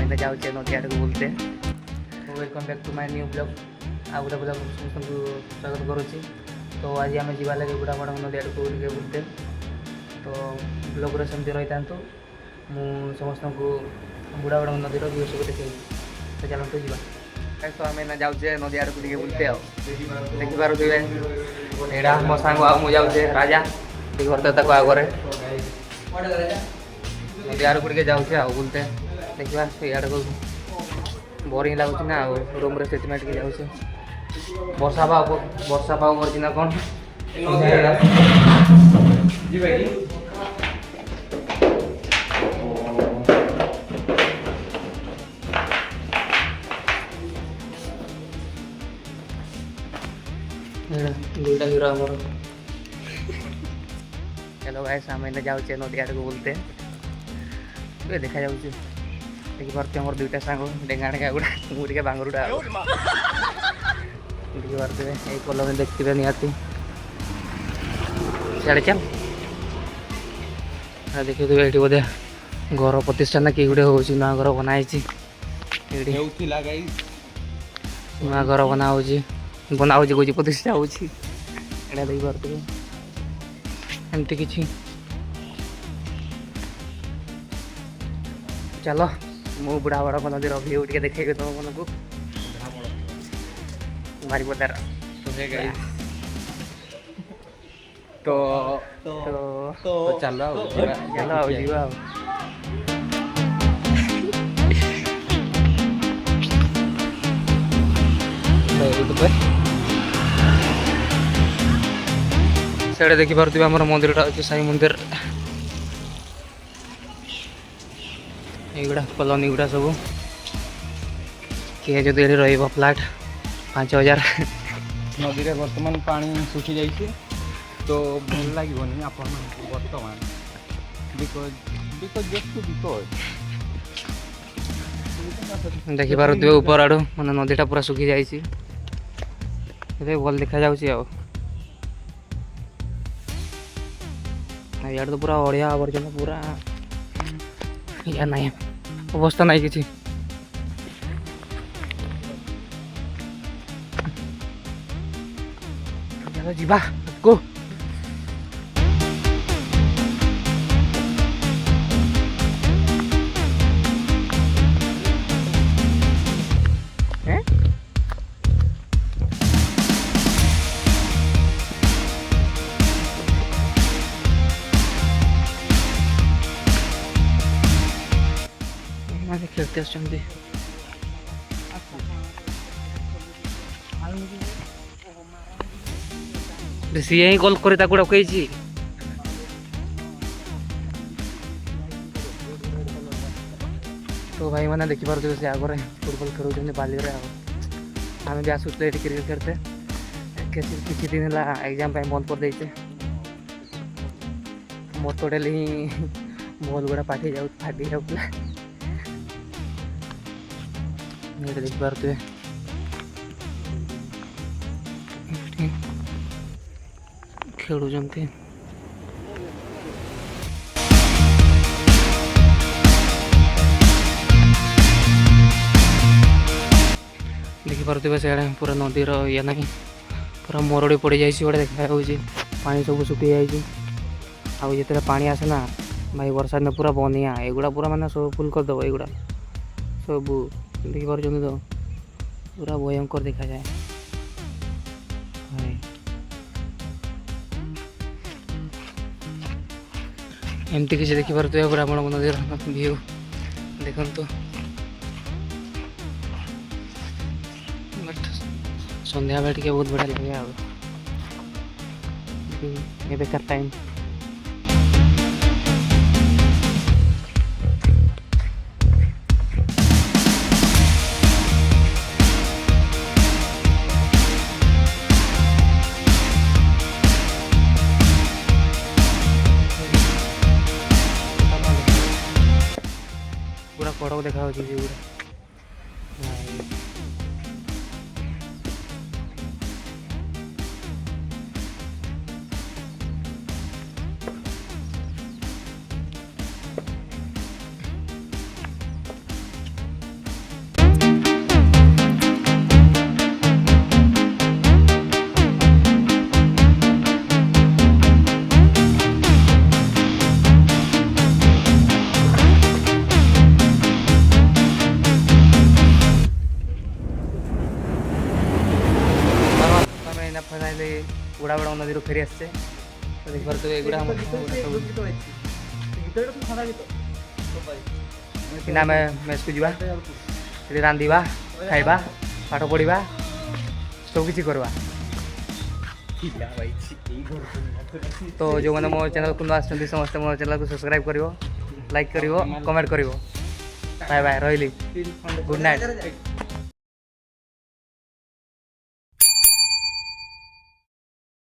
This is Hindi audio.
मैंने जाऊँ नदी आड़ को बोलते welcome back to my new blog आ गोटे ब्लॉग समस्त स्वागत करुच्ची। तो आज आम जा लगे बुढ़ापड़ नदी आड़ को बुलते तो ब्लॉग सेमती रही था मु समस्त को बुढ़ापड़ नदी व्यू सब देखे तो चलते जा तो आम जाऊे नदी आड़ को बुलते देखिपे यहाँ मो सांग आ जाऊे राजा देखते आगे नदी आड़ को जाऊे बुलते देखा इे को बोरिंग लगुच ना रूम से जाऊे वर्षा पाग करना कौन दुईटा हीरो आमर हेलो गाइस आम जाऊे नदी आड़ को बुलते देखा जाऊे देखिपे मोर दुईटा सांग डेगा डेगा गुड़ा मुझे बांगरुड़ा देखिपे यही कॉलोनी देखते निहाती सियाड़े चल देखिए ये बोधे घर प्रतिष्ठा ना कि गोटे हो नुआ घर बनाई नुआ घर बना कौच प्रतिष्ठा होती देखिपे एमती कि चलो मु बुढ़ा बड़ा नदी व्यू टे देखे तुम मन को बारिपदार तो चलो जीवा से देखिपे आम मंदिरटा अच्छे साई मंदिर युवा कॉलोनी गुड़ा सब किए जो फ्लैट 5000 नदी में बर्तमान पानी सुखी जाइए तो भल लगे आप बर्तमान देखिपे ऊपर आड़ मैंने नदीटा पूरा सुखी जाइए भल देखा जाऊँ तो पूरा अड़िया आवर्जना पूरा या नहीं अवस्था नहीं कि चलो जीवा को खेलते सी ही कल कर डकई तो भाई मैंने देखिपे से आगे फुटबॉल खेल बाली आम भी आसूले क्रिकेट खेलते किसी दिन है एग्जाम बंद कर देचे मोर टोटाली बॉल गुड़ा फाटी जाऊला देखिपे खेलुं देखिपे से पूरा नदीर ये ना पूरा मरड़ी पड़ जाए देखा पानी सब सुखी जाइए आते पानी आसे ना भाई वर्षा दिन पूरा बनिया एगुड़ा पूरा मैंने सब फुल करदेव एगुड़ा सब देखिपे तो पूरा भयंकर देखा जाए एमती किसी देखिपे ब्राह्मण नदी व्यू देखु सन्ध्या बेल टे बहुत बढ़िया लगे बेकार टाइम पूरा कड़क देखा ନଦୀରୁ ଫେରି ଆସିଛେ ତ ଦେଖିପାରୁଥିବେ ଏଗୁଡ଼ା ସବୁ କିନା ଆମେ ମେସ୍କୁ ଯିବା ସେଠି ରାନ୍ଧିବା ଖାଇବା ପାଠ ପଢ଼ିବା ସବୁକିଛି କରିବା। ତ ଯେଉଁମାନେ ମୋ ଚ୍ୟାନେଲ୍କୁ ନ ଆସିଛନ୍ତି ସମସ୍ତେ ମୋ ଚ୍ୟାନେଲ୍କୁ ସବସ୍କ୍ରାଇବ୍ କରିବ, ଲାଇକ୍ କରିବ, କମେଣ୍ଟ କରିବ। ବାଏ ବାଏ, ରହିଲି, ଗୁଡ୍ ନାଇଟ୍।